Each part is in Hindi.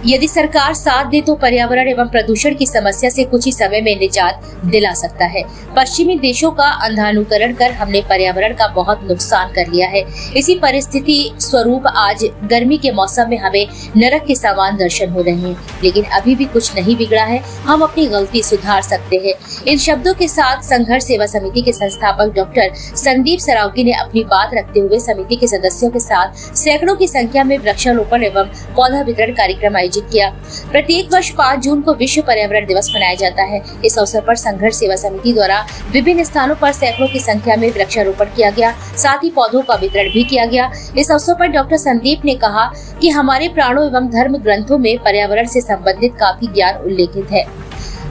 यदि सरकार साथ दे तो पर्यावरण एवं प्रदूषण की समस्या से कुछ ही समय में निजात दिला सकता है। पश्चिमी देशों का अंधानुकरण कर हमने पर्यावरण का बहुत नुकसान कर लिया है। इसी परिस्थिति स्वरूप आज गर्मी के मौसम में हमें नरक के समान दर्शन हो रहे हैं, लेकिन अभी भी कुछ नहीं बिगड़ा है। हम अपनी गलती सुधार सकते हैं। इन शब्दों के साथ संघर्ष सेवा समिति के संस्थापक डॉक्टर संदीप सरावगी ने अपनी बात रखते हुए समिति के सदस्यों के साथ सैकड़ों की संख्या में वृक्षारोपण एवं पौधा वितरण कार्यक्रम आयोजित किया। प्रत्येक वर्ष 5 जून को विश्व पर्यावरण दिवस मनाया जाता है। इस अवसर पर संघर्ष सेवा समिति द्वारा विभिन्न स्थानों पर सैकड़ों की संख्या में वृक्षारोपण किया गया, साथ ही पौधों का वितरण भी किया गया। इस अवसर पर डॉक्टर संदीप ने कहा कि हमारे प्राणों एवं धर्म ग्रंथों में पर्यावरण से संबंधित काफी ज्ञान उल्लेखित है।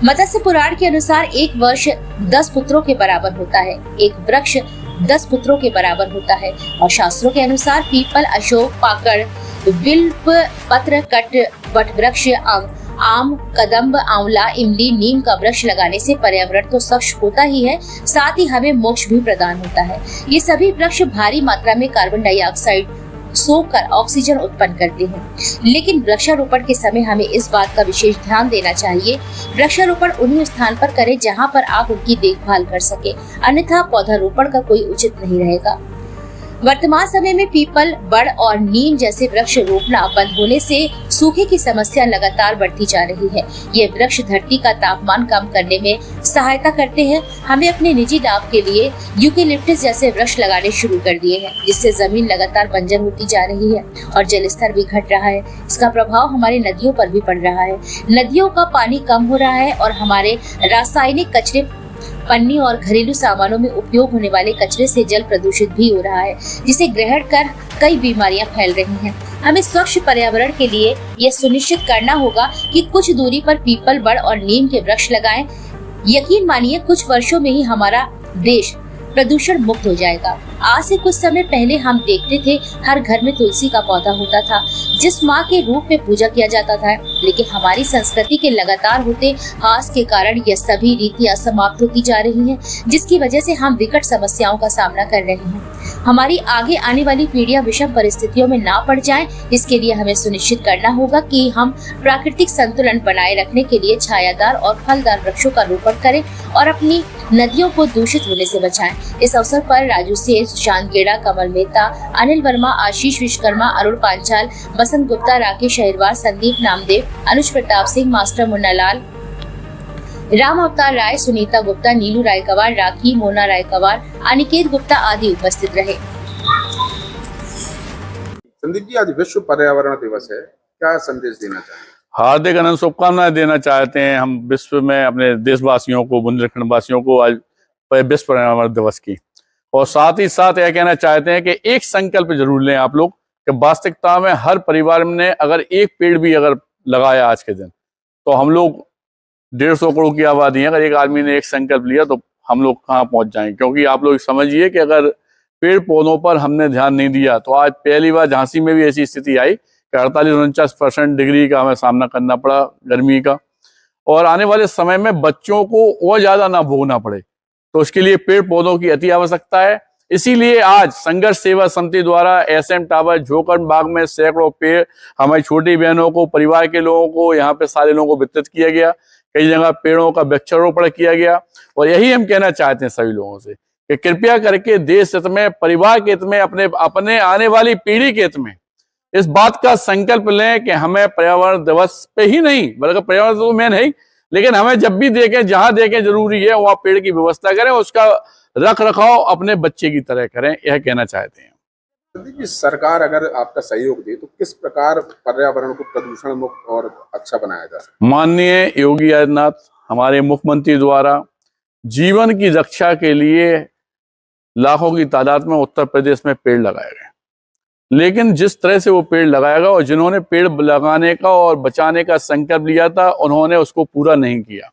मत्स्य पुराण के अनुसार एक वर्ष 10 पुत्रों के बराबर होता है, एक वृक्ष 10 पुत्रों के बराबर होता है। और शास्त्रों के अनुसार पीपल, अशोक, पाकड़, बिल्व, पत्र, कट, वट वृक्ष, आम, कदम्ब, आंवला, इमली, नीम का वृक्ष लगाने से पर्यावरण तो स्वच्छ होता ही है, साथ ही हमें मोक्ष भी प्रदान होता है। ये सभी वृक्ष भारी मात्रा में कार्बन डाइऑक्साइड सोखकर ऑक्सीजन उत्पन्न करते हैं, लेकिन वृक्षारोपण के समय हमें इस बात का विशेष ध्यान देना चाहिए। वृक्षारोपण उन्हीं स्थान पर करें जहां पर आप उनकी देखभाल कर सके, अन्यथा पौधारोपण का कोई उचित नहीं रहेगा। वर्तमान समय में पीपल, बड़ और नीम जैसे वृक्ष रोपना बंद होने से सूखे की समस्या लगातार बढ़ती जा रही है। ये वृक्ष धरती का तापमान कम करने में सहायता करते हैं। हमें अपने निजी लाभ के लिए यूकेलिप्टस जैसे वृक्ष लगाने शुरू कर दिए हैं, जिससे जमीन लगातार बंजर होती जा रही है और जल स्तर भी घट रहा है। इसका प्रभाव हमारी नदियों पर भी पड़ रहा है। नदियों का पानी कम हो रहा है और हमारे रासायनिक कचरे, पन्नी और घरेलू सामानों में उपयोग होने वाले कचरे से जल प्रदूषित भी हो रहा है, जिसे ग्रहण कर कई बीमारियां फैल रही हैं। हमें स्वच्छ पर्यावरण के लिए यह सुनिश्चित करना होगा कि कुछ दूरी पर पीपल, बड़ और नीम के वृक्ष लगाएं। यकीन मानिए कुछ वर्षों में ही हमारा देश प्रदूषण मुक्त हो जाएगा। आज से कुछ समय पहले हम देखते थे हर घर में तुलसी का पौधा होता था, जिस माँ के रूप में पूजा किया जाता था, लेकिन हमारी संस्कृति के लगातार होते ह्रास के कारण यह सभी रीतियां समाप्त होती जा रही हैं, जिसकी वजह से हम विकट समस्याओं का सामना कर रहे हैं। हमारी आगे आने वाली पीढ़ियां विषम परिस्थितियों में ना पड़ जाएं, इसके लिए हमें सुनिश्चित करना होगा कि हम प्राकृतिक संतुलन बनाए रखने के लिए छायादार और फलदार वृक्षों का रोपण करें और अपनी नदियों को दूषित होने से बचाएं। इस अवसर पर राजू सेठ, सुशांत गेड़ा, कमल मेहता, अनिल वर्मा, आशीष विश्वकर्मा, अरुण पांचाल, बसंत गुप्ता, राकेश अहिरवार, संदीप नामदेव, अनुज प्रताप सिंह, मास्टर मुन्नालाल, राम अवतार राय, सुनीता गुप्ता, नीलू रायकवार, राखी, मोना रायकवार, अनिकेत गुप्ता आदि उपस्थित रहे। संदीप जी, आज विश्व पर्यावरण दिवस है, क्या संदेश देना चाहिए? हार्दिक अनंत शुभकामनाएं देना चाहते हैं हम विश्व में अपने देशवासियों को, बुंदेलखंड वासियों को आज विश्व पर्यावरण दिवस की। और साथ ही साथ यह कहना चाहते हैं कि एक संकल्प जरूर लें आप लोग कि वास्तविकता में हर परिवार ने अगर एक पेड़ भी अगर लगाया आज के दिन, तो हम लोग 150 करोड़ की आबादी है। अगर एक आदमी ने एक संकल्प लिया तो हम लोग कहाँ पहुंच जाएंगे। क्योंकि आप लोग समझिए कि अगर पेड़ पौधों पर हमने ध्यान नहीं दिया तो आज पहली बार झांसी में भी ऐसी स्थिति आई कि 48-49% डिग्री का हमें सामना करना पड़ा गर्मी का। और आने वाले समय में बच्चों को और ज्यादा ना भोगना पड़े, तो उसके लिए पेड़ पौधों की अति आवश्यकता है। इसीलिए आज संघर्ष सेवा समिति द्वारा SM टावर, झोकड़ बाग में सैकड़ों पेड़ हमारी छोटी बहनों को, परिवार के लोगों को, यहाँ पे सारे लोगों को वितरित किया गया। कई जगह पेड़ों का वृक्षारोपण किया गया। और यही हम कहना चाहते हैं सभी लोगों से कि कृपया करके देश हित में, परिवार के हित में, अपने आने वाली पीढ़ी के हित में इस बात का संकल्प लें कि हमें पर्यावरण दिवस पे ही नहीं, बल्कि पर्यावरण तो मेन है, लेकिन हमें जब भी देखें, जहां देखें जरूरी है वहां पेड़ की व्यवस्था करें, उसका रख रखाव अपने बच्चे की तरह करें, यह कहना चाहते हैं। संदीप जी, सरकार अगर आपका सहयोग दे तो किस प्रकार पर्यावरण को प्रदूषण मुक्त और अच्छा बनाया जा सकता है? माननीय योगी आदित्यनाथ हमारे मुख्यमंत्री द्वारा जीवन की रक्षा के लिए लाखों की तादाद में उत्तर प्रदेश में पेड़ लगाए गए, लेकिन जिस तरह से वो पेड़ लगाएगा और जिन्होंने पेड़ लगाने का और बचाने का संकल्प लिया था, उन्होंने उसको पूरा नहीं किया।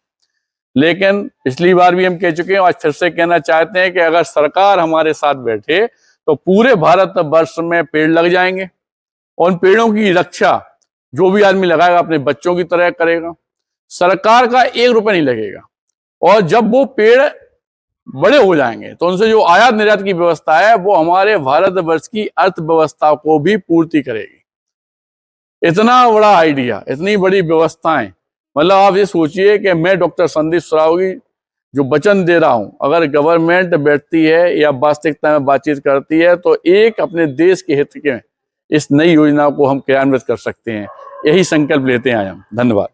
लेकिन पिछली बार भी हम कह चुके हैं, आज फिर से कहना चाहते हैं कि अगर सरकार हमारे साथ बैठे तो पूरे भारत वर्ष में पेड़ लग जाएंगे। उन पेड़ों की रक्षा जो भी आदमी लगाएगा अपने बच्चों की तरह करेगा। सरकार का 1 रुपया नहीं लगेगा। और जब वो पेड़ बड़े हो जाएंगे तो उनसे जो आयात निर्यात की व्यवस्था है वो हमारे भारतवर्ष की अर्थव्यवस्था को भी पूर्ति करेगी। इतना बड़ा आइडिया, इतनी बड़ी व्यवस्थाएं, मतलब आप ये सोचिए कि मैं डॉक्टर संदीप सरावगी जो वचन दे रहा हूं, अगर गवर्नमेंट बैठती है या वास्तविकता में बातचीत करती है तो एक अपने देश के हित के इस नई योजना को हम क्रियान्वित कर सकते हैं। यही संकल्प लेते हैं हम। धन्यवाद।